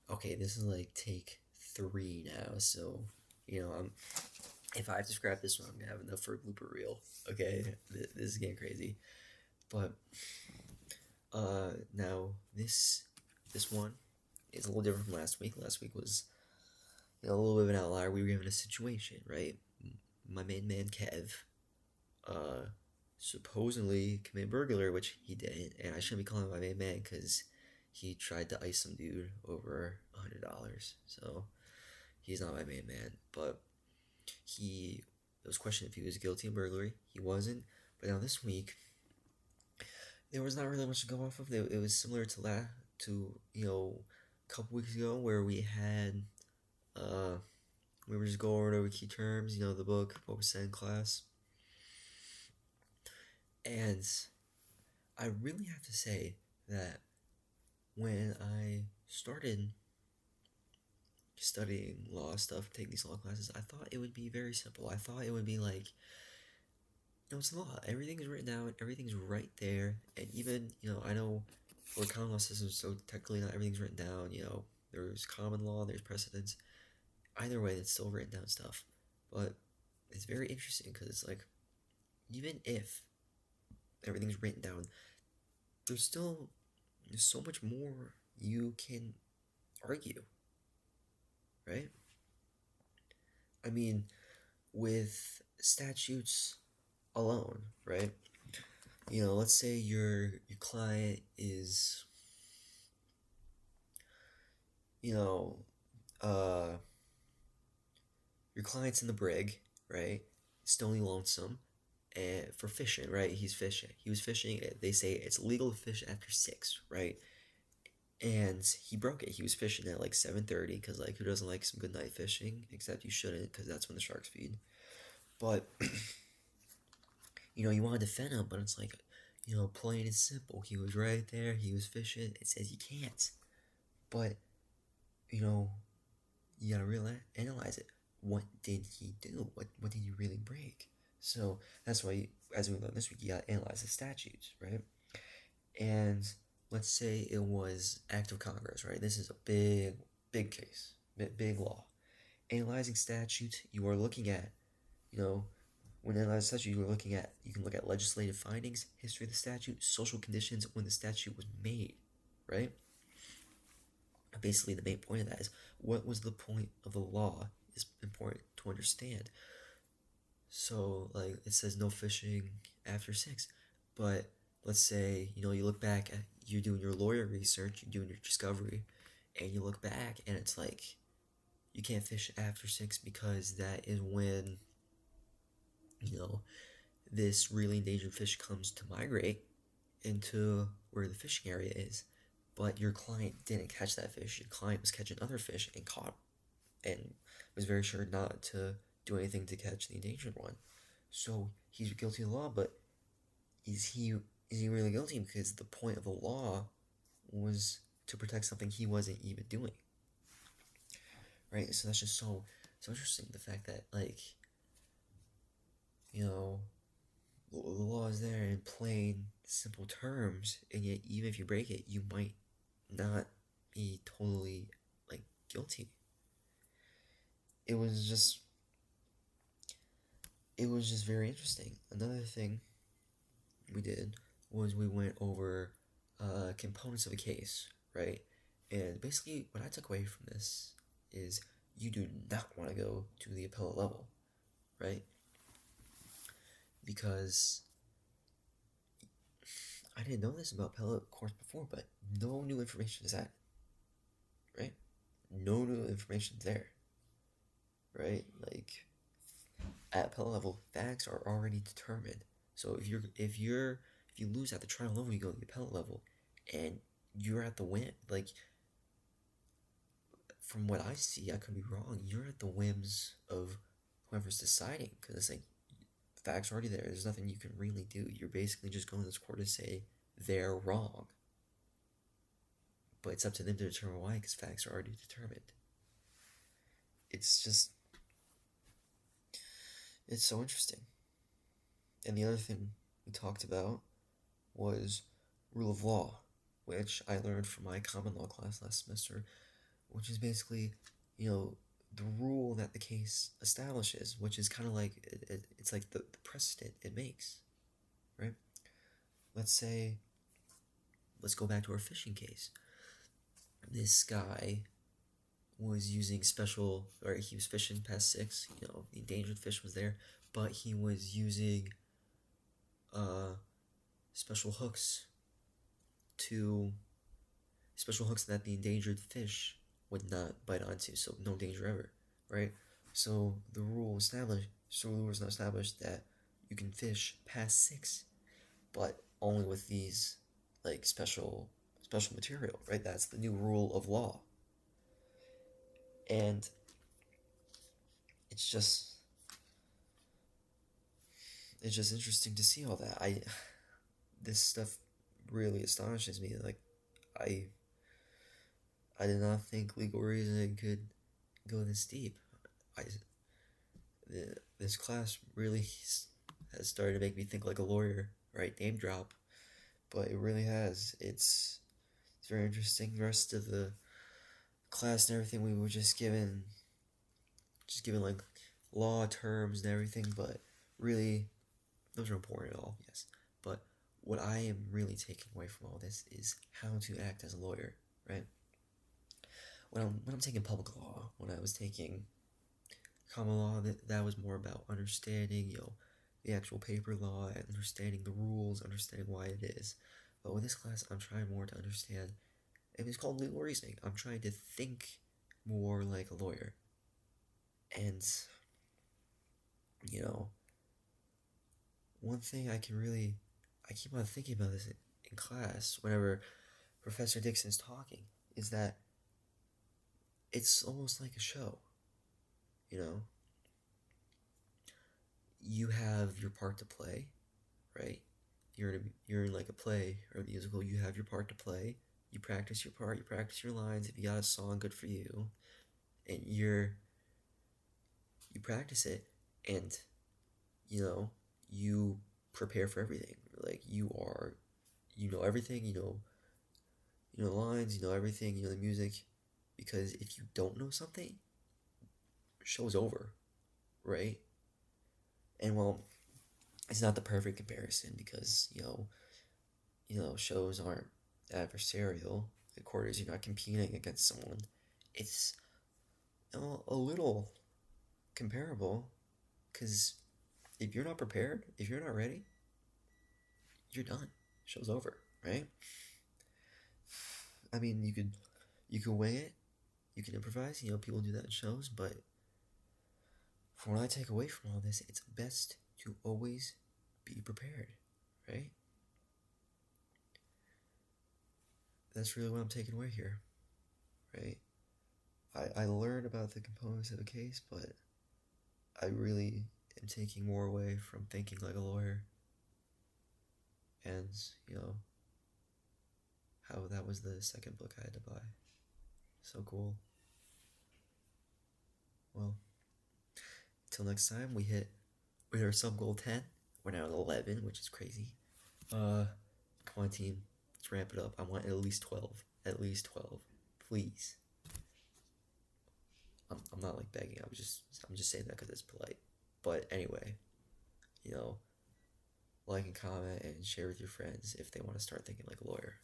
Okay, this is like take three now, so if I describe this one, I'm gonna have enough for a blooper reel. Okay, this is getting crazy. But now this one is a little different from last week. Last week was a little bit of an outlier. We were given a situation, right? My main man Kev, uh, supposedly committed burglary, which he didn't, and I shouldn't be calling him my main man because he tried to ice some dude over $100. So he's not my main man, but he it was questioned if he was guilty of burglary. He wasn't. But now this week, there was not really much to go off of. It was similar to a couple weeks ago where uh we were just going over key terms, the book, what was said in class. And I really have to say that when I started studying law stuff, taking these law classes, I thought it would be very simple. I thought it would be like, it's law. Everything's written down. Everything's right there. And even, I know for common law systems, so technically not everything's written down. There's common law, there's precedents. Either way, it's still written down stuff. But it's very interesting because it's like, even if everything's written down, there's so much more you can argue, right? I mean, with statutes alone, right? Let's say your client is, you know, uh, your client's in the brig, right? Stony Lonesome, and for fishing, right? He's fishing. He was fishing. They say it's legal to fish after 6, right? And he broke it. He was fishing at like 7:30 because who doesn't like some good night fishing? Except you shouldn't because that's when the sharks feed. But you want to defend him, but it's like, plain and simple. He was right there. He was fishing. It says you can't. But you know, you gotta really analyze it. What did he do? What did he really break? So that's why, as we learned this week, you gotta analyze the statutes, right? And let's say it was act of Congress, right? This is a big case, big law. Analyzing statutes, you are looking at, you know, when analyzing statute, you can look at legislative findings, history of the statute, social conditions when the statute was made, right? Basically, the main point of that is what was the point of the law is important to understand. So, like, it says no fishing after 6, but let's say, you look back at you doing your lawyer research, you're doing your discovery, and you look back and it's like, you can't fish after 6 because that is when, you know, this really endangered fish comes to migrate into where the fishing area is. But your client didn't catch that fish. Your client was catching other fish and caught and was very sure not to do anything to catch the endangered one. So he's guilty of the law, but is he really guilty? Because the point of the law was to protect something he wasn't even doing. Right? So that's just so interesting. The fact that the law is there in plain, simple terms, and yet even if you break it, you might not be totally guilty. It was just it was just very interesting. Another thing we did was we went over components of a case, right? And basically, what I took away from this is you do not want to go to the appellate level, right? Because I didn't know this about appellate courts before, but no new information is added, right? No new information is there, right? At appellate level, facts are already determined. So if you lose at the trial level, you go to the appellate level, and you're at the whim. From what I see, I could be wrong. You're at the whims of whoever's deciding, because it's like facts are already there. There's nothing you can really do. You're basically just going to this court to say they're wrong, but it's up to them to determine why, because facts are already determined. It's just it's so interesting. And the other thing we talked about was rule of law, which I learned from my common law class last semester, which is basically, the rule that the case establishes, which is kind of like it's like the precedent it makes, right? Let's say, let's go back to our fishing case. This guy was using special, or he was fishing past 6. The endangered fish was there, but he was using uh special hooks to special hooks that the endangered fish would not bite onto, so no danger ever, right? So the rule was not established that you can fish past 6, but only with these like special material, right? That's the new rule of law, and it's just it's just interesting to see all that. This stuff really astonishes me. Like, I I did not think legal reasoning could go this deep. I this class really has started to make me think like a lawyer, right? Name drop, but it really has. It's very interesting. The rest of the class and everything, we were just given like law terms and everything, but really those are important at all, yes. But what I am really taking away from all this is how to act as a lawyer, right? When I'm taking public law, when I was taking common law, that was more about understanding, the actual paper law and understanding the rules, understanding why it is. But with this class, I'm trying more to understand, and it's called legal reasoning. I'm trying to think more like a lawyer, and you know, one thing I keep on thinking about this in class whenever Professor Dixon's talking, is that it's almost like a show, you know? You have your part to play, right? You're in like a play or a musical, you have your part to play. You practice your part, you practice your lines. If you got a song, good for you. And you practice it, and you prepare for everything. Like, you know everything, you know the lines, you know everything, you know the music. Because if you don't know something, show's over, right? And well, it's not the perfect comparison because shows aren't adversarial. The quarters, you're not competing against someone. It's a little comparable, because if you're not prepared, if you're not ready, you're done. Show's over, right? I mean, you could wing it, you can improvise. People do that in shows, but from what I take away from all this, it's best to always be prepared, right? That's really what I'm taking away here, right? I learned about the components of a case, but I really am taking more away from thinking like a lawyer, and, how that was the second book I had to buy. So cool. Well, till next time, we hit our sub goal 10. We're now at 11, which is crazy. Come on, team. Let's ramp it up. I want at least 12. At least 12. Please. I'm not like begging. I'm just saying that because it's polite. But anyway, you know, like and comment and share with your friends if they want to start thinking like a lawyer.